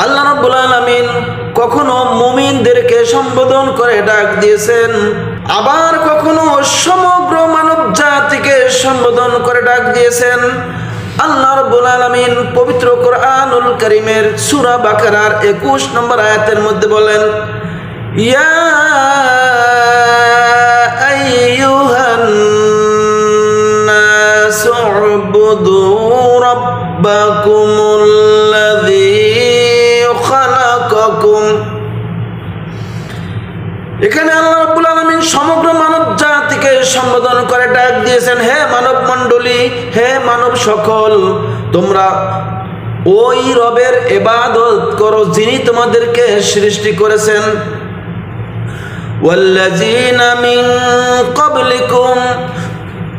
আল্লাহ রাব্বুল আলামিন কখনো মুমিনদেরকে সম্বোধন করে ডাক দিয়েছেন, আবার কখনো সমগ্র মানব জাতিকে সম্বোধন করে ডাক দিয়েছেন। আল্লাহ রাব্বুল আলামিন পবিত্র কোরআনুল কারীমের সূরা বাকারার 21 নম্বর আয়াতের মধ্যে বলেন, ইয়া আইয়ুহান নাসু উবুদু রাব্বাকুমুল্লাযী খালাকাকুম। এখানে আল্লাহ রাব্বুল আলামিন সমগ্র মানব জাতিকে সম্বোধন করে ডাক দিয়েছেন, হে মানব মণ্ডলী, হে মানব সকল, তোমরা ওই রবের ইবাদত করো যিনি তোমাদেরকে সৃষ্টি করেছেন। ওয়াল্লাযীনা মিন ক্বাবলিকুম,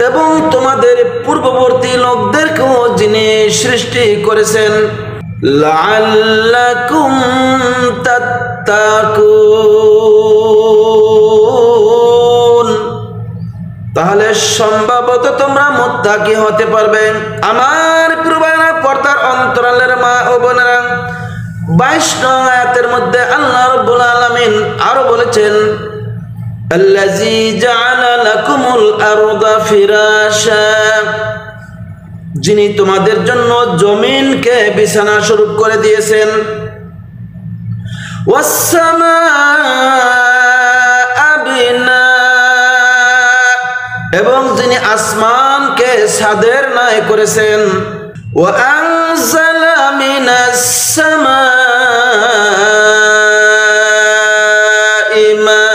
এবং তোমাদের পূর্ববর্তী লোকদেরকেও যিনি সৃষ্টি করেছেন। লাআল্লাকুম তাত্তাকুন, তাহলে সম্ভবত তোমরা মুত্তাকি হতে পারবে। আমার পূর্বায়না পর্দার অন্তরালের মা ও বোনেরা, 22 নং আয়াতের মধ্যে আল্লাহ রাব্বুল আলামিন আরো বলেছেন, আল্লাযী জাআলা লাকুমুল আরদা ফিরাশা, যিনি তোমাদের জন্য জমিনকে বিছানা স্বরূপ করে দিয়েছেন। ওয়াস সামাআ বিনা, এবং যিনি আসমানকে ছাদের ন্যায় করেছেন। ওয়া আনজালা মিনাস সামাই মা,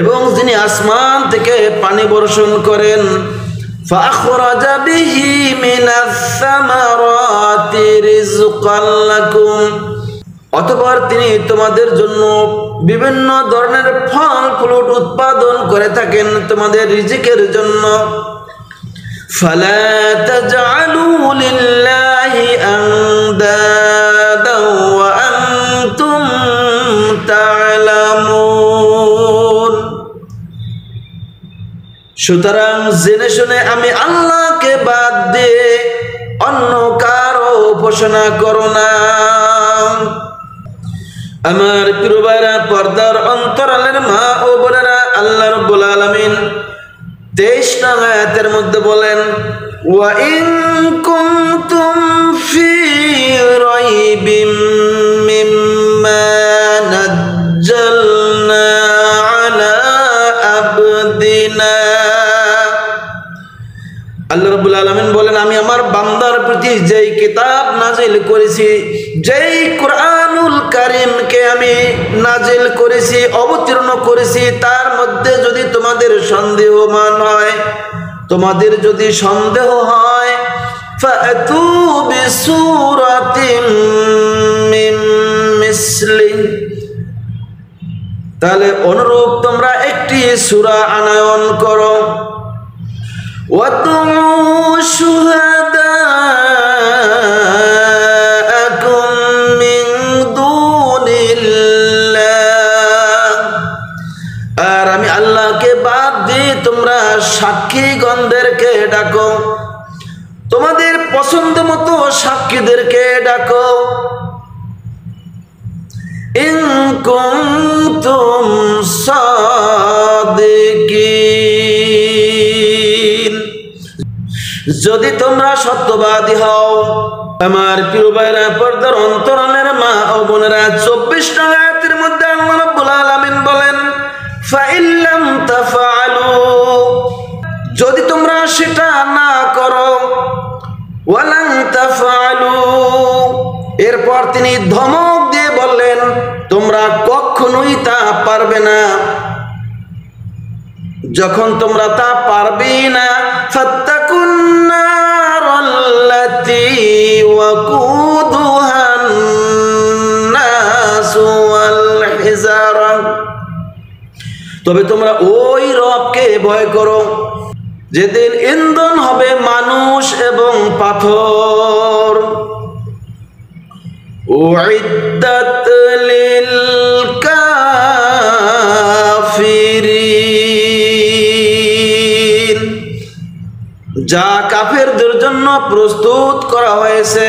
এবং যিনি আসমান থেকে পানি বর্ষণ করেন। ফাখরাজা বিহি মিনাস সামারাতি রিজকাল লাকুম, অতঃপর তিনি তোমাদের জন্য বিভিন্ন ধরনের ফল ফ্রুট উৎপাদন করে থাকেন তোমাদের রিজিকের জন্য। ফালা তাজআলু লিল্লাহি আনদাদা ওয়া আনতুম তা'লামুন, সুতরাং জেনে শুনে আমি আল্লাহকে বাদ দিয়ে অন্য কারো উপাসনা করো না। আমার প্রিয় ভাইরা, পর্দার অন্তরালের মা ও বোনেরা, আল্লাহ রাব্বুল আলামিন 23 নং আয়াতের মধ্যে বলেন, ওয়া ইন কুনতুম ফি রাইবিম মিম্মা নাজ্জালনা আলা আবদিনা, আল্লাহ রাব্বুল আলামিন বলেন, আমি আমার বান্দার প্রতি যেই কিতাব নাজিল করেছি, যেই কোরআনুল কারীমকে আমি নাজিল করেছি, অবতীর্ণ করেছি, তার মধ্যে যদি তোমাদের সন্দেহমান হয়, তোমাদের যদি সন্দেহ হয়, ফাতু বিসূরাতিম মিন মিসলি, তাহলে অনুরূপ তোমরা একটি সূরা আনয়ন করো। وَادْعُوا شُهَدَاءَكُم مِّن دُونِ اللَّهِ, আর আমি আল্লাহকে বাদ দিয়ে তোমরা সাক্ষীগণদেরকে ডাকো, তোমাদের পছন্দ মতো সাক্ষীদেরকে ডাকো। ইন কুনতুম সাদিকিন, যদি তোমরা সত্যবাদী হও। আমার প্রিয় ভাইরা, পর্দার অন্তরালের মা ও বোনেরা, 24 নং আয়াতের মধ্যে আল্লাহ রাব্বুল আলামিন বলেন, ফাইল্লাম তাফআলু, যদি তোমরা সেটা না করো, ওয়ালান তাফআলু, এরপর তিনি ধমক দিয়ে বললেন, তোমরা কখনোই তা পারবে না। যখন তোমরা তা পারবে না, ফাত্তাকুন নারাল্লাতী ওয়াকুদুহান নাস ওয়াল হিজারা, তবে তোমরা ওই রবকে ভয় করো যেদিন ইন্ধন হবে মানুষ এবং পাথর। উইদ্দাত লিল কাফিরিন, যা কাফেরদের জন্য প্রস্তুত করা হয়েছে।